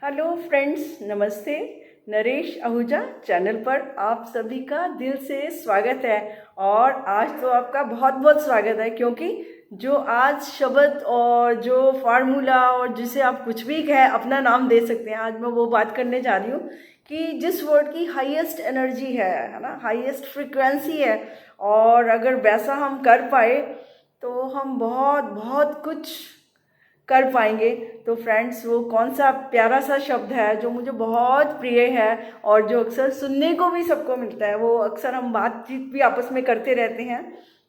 Hello friends, नमस्ते। Naresh Ahuja channel पर आप सभी का दिल से स्वागत है। और आज तो आपका बहुत बहुत स्वागत है, क्योंकि जो आज शब्द और जो फार्मूला और जिसे आप कुछ भी कहें अपना नाम दे सकते हैं, आज मैं वो बात करने जा रही हूँ कि जिस वर्ड की हाईएस्ट एनर्जी है ना, हाईएस्ट फ्रिक्वेंसी है, और अगर वैसा हम कर पाए तो हम बहुत बहुत कुछ कर पाएंगे। तो फ्रेंड्स, वो कौन सा प्यारा सा शब्द है जो मुझे बहुत प्रिय है और जो अक्सर सुनने को भी सबको मिलता है, वो अक्सर हम बातचीत भी आपस में करते रहते हैं।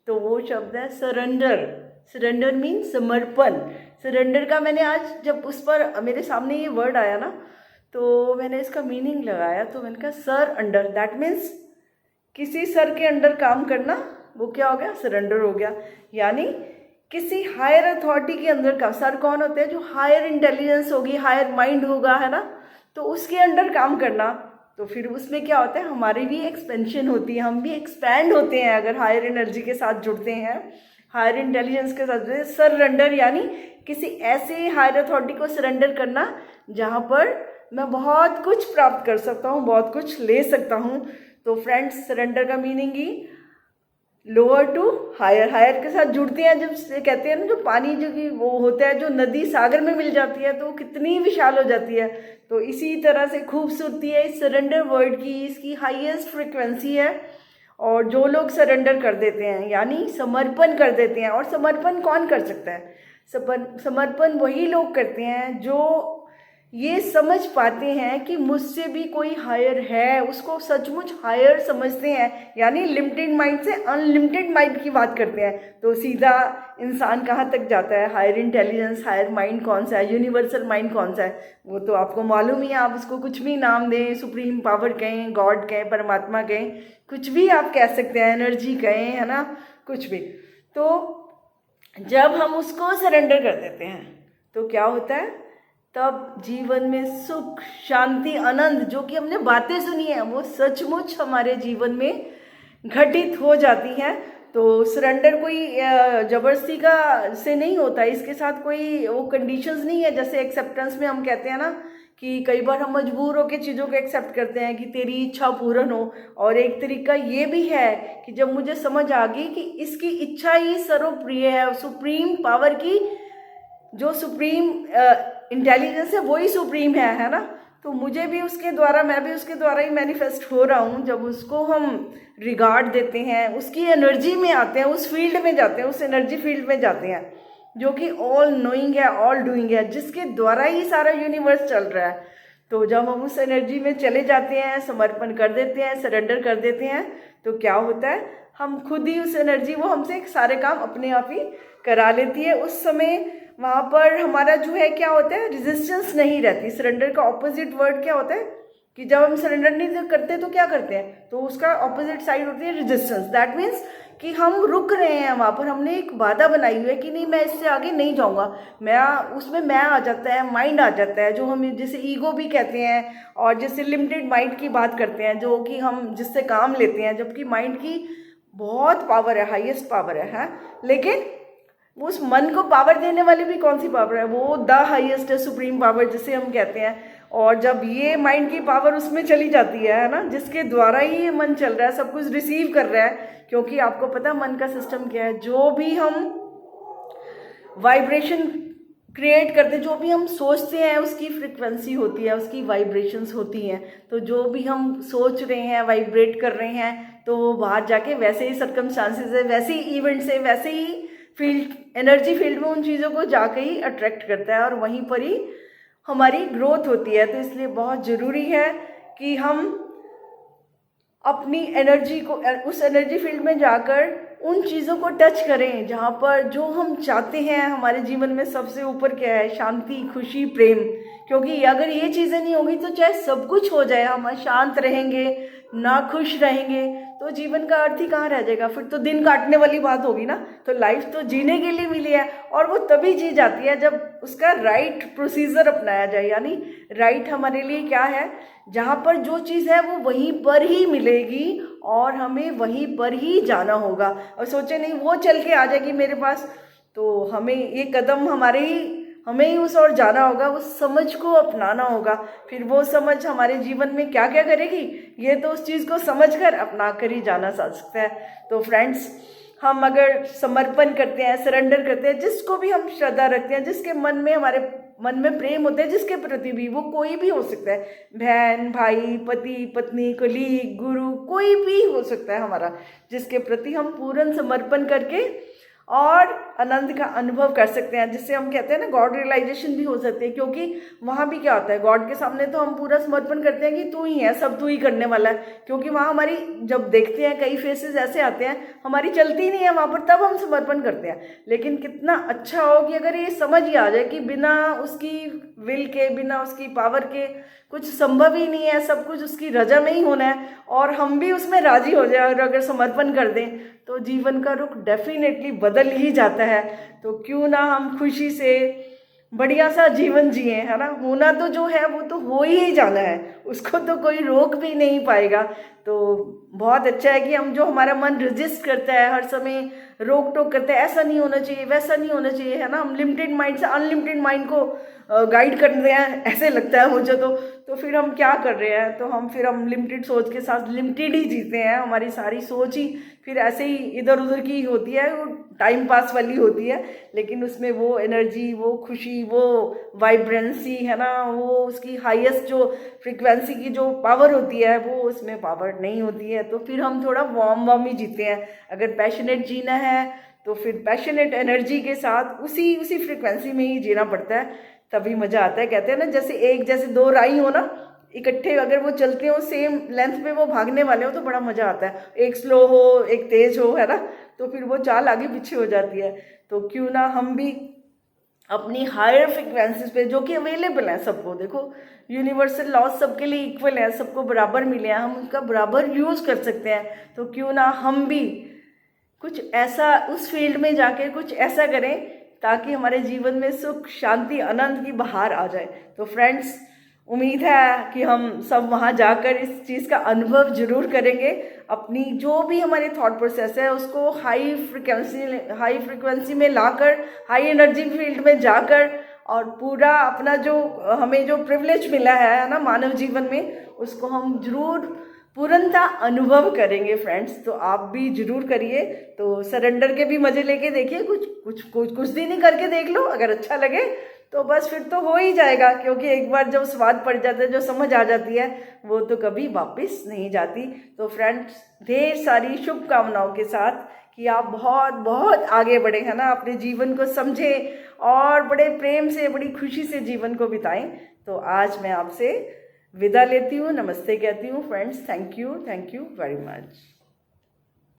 तो वो शब्द है सरेंडर। सरेंडर मीन समर्पण। सरेंडर का मैंने आज जब उस पर मेरे सामने ये वर्ड आया ना, तो मैंने इसका मीनिंग लगाया। तो मैंने कहा सर अंडर, दैट मीन्स किसी सर के अंडर काम करना, वो क्या हो गया, सरेंडर हो गया। यानी किसी हायर अथॉरिटी के अंदर का, सर कौन होते हैं, जो हायर इंटेलिजेंस होगी, हायर माइंड होगा, है ना, तो उसके अंडर काम करना। तो फिर उसमें क्या होता है, हमारी भी एक्सपेंशन होती है, हम भी एक्सपैंड होते हैं अगर हायर एनर्जी के साथ जुड़ते हैं, हायर इंटेलिजेंस के साथ जुड़ते हैं। सरेंडर यानी किसी ऐसे हायर अथॉरिटी को सरेंडर करना जहाँ पर मैं बहुत कुछ प्राप्त कर सकता हूँ, बहुत कुछ ले सकता हूँ। तो फ्रेंड्स, सरेंडर का मीनिंग ही लोअर टू हायर। हायर के साथ जुड़ते हैं जब से, कहते हैं ना, जो पानी जो कि वो होता है, जो नदी सागर में मिल जाती है तो वो कितनी विशाल हो जाती है। तो इसी तरह से खूबसूरती है इस सरेंडर वर्ड की, इसकी हाईएस्ट फ्रिक्वेंसी है। और जो लोग सरेंडर कर देते हैं यानी समर्पण कर देते हैं, और समर्पण कौन कर सकता है, समर्पण वही लोग करते हैं जो ये समझ पाते हैं कि मुझसे भी कोई हायर है, उसको सचमुच हायर समझते हैं। यानी लिमिटेड माइंड से अनलिमिटेड माइंड की बात करते हैं। तो सीधा इंसान कहाँ तक जाता है, हायर इंटेलिजेंस, हायर माइंड कौन सा है, यूनिवर्सल माइंड कौन सा है, वो तो आपको मालूम ही है। आप उसको कुछ भी नाम दें, सुप्रीम पावर कहें, गॉड कहें, परमात्मा कहें, कुछ भी आप कह सकते हैं, एनर्जी कहें, है ना, कुछ भी। तो जब हम उसको सरेंडर कर देते हैं तो क्या होता है, तब जीवन में सुख, शांति, आनंद, जो कि हमने बातें सुनी है वो सचमुच हमारे जीवन में घटित हो जाती हैं। तो सरेंडर कोई जबरदस्ती का से नहीं होता, इसके साथ कोई वो कंडीशंस नहीं है। जैसे एक्सेप्टेंस में हम कहते हैं ना कि कई बार हम मजबूर होकर चीज़ों को एक्सेप्ट करते हैं कि तेरी इच्छा पूर्ण हो। और एक तरीका ये भी है कि जब मुझे समझ आ गई कि इसकी इच्छा ही सर्वप्रिय है, सुप्रीम पावर की, जो सुप्रीम इंटेलिजेंस है वही सुप्रीम है ना, तो मुझे भी उसके द्वारा, मैं भी उसके द्वारा ही मैनिफेस्ट हो रहा हूँ। जब उसको हम रिगार्ड देते हैं, उसकी एनर्जी में आते हैं, उस फील्ड में जाते हैं, उस एनर्जी फील्ड में जाते हैं जो कि ऑल नोइंग है, ऑल डूइंग है, जिसके द्वारा ही सारा यूनिवर्स चल रहा है। तो जब हम उस एनर्जी में चले जाते हैं, समर्पण कर देते हैं, सरेंडर कर देते हैं, तो क्या होता है, हम खुद ही उस एनर्जी, वो हमसे सारे काम अपने आप ही करा लेती है। उस समय वहाँ पर हमारा जो है क्या होता है, रेजिस्टेंस नहीं रहती। सरेंडर का ऑपोजिट वर्ड क्या होता है कि जब हम सरेंडर नहीं करते तो क्या करते हैं, तो उसका ऑपोजिट साइड होती है रेजिस्टेंस। दैट मीन्स कि हम रुक रहे हैं वहाँ पर, हमने एक वादा बनाई हुई है कि नहीं, मैं इससे आगे नहीं जाऊँगा। मैं उसमें मैं आ जाता है, माइंड आ जाता है, जो हम जिसे ईगो भी कहते हैं, और जैसे लिमिटेड माइंड की बात करते हैं, जो कि हम जिससे काम लेते हैं, जबकि माइंड की बहुत पावर है, हाईएस्ट पावर है। लेकिन उस मन को पावर देने वाली भी कौन सी पावर है, वो द हाईएस्ट है, सुप्रीम पावर जिसे हम कहते हैं। और जब ये माइंड की पावर उसमें चली जाती है ना, जिसके द्वारा ही ये मन चल रहा है, सब कुछ रिसीव कर रहा है, क्योंकि आपको पता है मन का सिस्टम क्या है, जो भी हम वाइब्रेशन क्रिएट करते हैं, जो भी हम सोचते हैं, उसकी फ्रिक्वेंसी होती है, उसकी वाइब्रेशंस होती हैं। तो जो भी हम सोच रहे हैं, वाइब्रेट कर रहे हैं, तो वो बाहर जाके वैसे ही सर्कमस्टांसेस है, वैसे ही इवेंट से, वैसे ही फील्ड, एनर्जी फील्ड में उन चीज़ों को जाके ही अट्रैक्ट करता है, और वहीं पर ही हमारी ग्रोथ होती है। तो इसलिए बहुत ज़रूरी है कि हम अपनी एनर्जी को, उस एनर्जी फील्ड में जाकर उन चीज़ों को टच करें जहाँ पर जो हम चाहते हैं हमारे जीवन में। सबसे ऊपर क्या है, शांति, खुशी, प्रेम। क्योंकि अगर ये चीज़ें नहीं होगी तो चाहे सब कुछ हो जाए, हम अशांत रहेंगे, ना खुश रहेंगे, तो जीवन का अर्थ ही कहाँ रह जाएगा, फिर तो दिन काटने वाली बात होगी ना। तो लाइफ तो जीने के लिए मिली है, और वो तभी जी जाती है जब उसका राइट प्रोसीजर अपनाया जाए। यानी राइट हमारे लिए क्या है, जहाँ पर जो चीज़ है वो वहीं पर ही मिलेगी, और हमें वहीं पर ही जाना होगा। और सोचे नहीं वो चल के आ जाएगी मेरे पास, तो हमें ये कदम हमें ही उस ओर जाना होगा, उस समझ को अपनाना होगा। फिर वो समझ हमारे जीवन में क्या क्या करेगी, ये तो उस चीज़ को समझ कर अपना कर ही जाना जा सकता है। तो फ्रेंड्स, हम अगर समर्पण करते हैं, सरेंडर करते हैं, जिसको भी हम श्रद्धा रखते हैं, जिसके मन में हमारे मन में प्रेम होता है, जिसके प्रति भी, वो कोई भी हो सकता है, बहन भाई, पति पत्नी, कलीग, गुरु, कोई भी हो सकता है हमारा, जिसके प्रति हम पूर्ण समर्पण करके और आनंद का अनुभव कर सकते हैं, जिससे हम कहते हैं ना गॉड रियलाइजेशन भी हो सकती है। क्योंकि वहाँ भी क्या होता है, गॉड के सामने तो हम पूरा समर्पण करते हैं कि तू ही है, सब तू ही करने वाला है। क्योंकि वहाँ हमारी जब देखते हैं कई फेसेस ऐसे आते हैं हमारी चलती नहीं है वहाँ पर, तब हम समर्पण करते हैं। लेकिन कितना अच्छा हो कि अगर ये समझ ही आ जाए कि बिना उसकी विल के, बिना उसकी पावर के कुछ संभव ही नहीं है, सब कुछ उसकी रजा में ही होना है, और हम भी उसमें राजी हो जाए और अगर समर्पण कर दें तो जीवन का रुख डेफिनेटली बदल ही जाता है। तो क्यों ना हम खुशी से बढ़िया सा जीवन जिए, है ना। होना तो जो है वो तो हो ही जाना है, उसको तो कोई रोक भी नहीं पाएगा। तो बहुत अच्छा है कि हम जो हमारा मन रजिस्ट करता है, हर समय रोक टोक करता है, ऐसा नहीं होना चाहिए, वैसा नहीं होना चाहिए, है ना, हम लिमिटेड माइंड से अनलिमिटेड माइंड को गाइड कर रहे हैं, ऐसे लगता है मुझे तो फिर हम क्या कर रहे हैं, तो हम लिमिटेड सोच के साथ लिमिटेड ही जीते हैं। हमारी सारी सोच ही फिर ऐसे ही इधर उधर की होती है, वो टाइम पास वाली होती है, लेकिन उसमें वो एनर्जी, वो खुशी, वो वाइब्रेंसी, है ना, वो उसकी हाईएस्ट जो फ्रिक्वेंसी की जो पावर होती है वो उसमें पावर नहीं होती है। तो फिर हम थोड़ा वार्म ही जीते हैं। अगर पैशनेट जीना है तो फिर पैशनेट एनर्जी के साथ उसी फ्रिक्वेंसी में ही जीना पड़ता है, तभी मज़ा आता है। कहते हैं ना जैसे दो राई हो ना, इकट्ठे अगर वो चलते हो, सेम लेंथ पे वो भागने वाले हो, तो बड़ा मज़ा आता है। एक स्लो हो, एक तेज हो, है ना, तो फिर वो चाल आगे पीछे हो जाती है। तो क्यों ना हम भी अपनी हायर फ्रिक्वेंसीज पे, जो कि अवेलेबल है सबको, देखो यूनिवर्सल लॉज सबके लिए इक्वल है, सबको बराबर मिले हैं, हम उनका बराबर यूज़ कर सकते हैं। तो क्यों ना हम भी कुछ ऐसा उस फील्ड में जाके कुछ ऐसा करें ताकि हमारे जीवन में सुख, शांति, आनंद की बहार आ जाए। तो फ्रेंड्स, उम्मीद है कि हम सब वहाँ जाकर इस चीज़ का अनुभव जरूर करेंगे। अपनी जो भी हमारे थॉट प्रोसेस है उसको हाई फ्रिक्वेंसी में लाकर, हाई एनर्जी फील्ड में जाकर, और पूरा अपना जो हमें जो प्रिविलेज मिला है ना मानव जीवन में, उसको हम जरूर पूर्णता अनुभव करेंगे फ्रेंड्स। तो आप भी जरूर करिए। तो सरेंडर के भी मज़े लेके देखिए, कुछ दिन ही करके देख लो, अगर अच्छा लगे तो बस फिर तो हो ही जाएगा। क्योंकि एक बार जब स्वाद पड़ जाता है, जो समझ आ जाती है, वो तो कभी वापस नहीं जाती। तो फ्रेंड्स, ढेर सारी शुभकामनाओं के साथ कि आप बहुत बहुत आगे बढ़े, है ना, अपने जीवन को समझें और बड़े प्रेम से, बड़ी खुशी से जीवन को बिताएं। तो आज मैं आपसे विदा लेती हूँ, नमस्ते कहती हूँ friends. Thank you very much.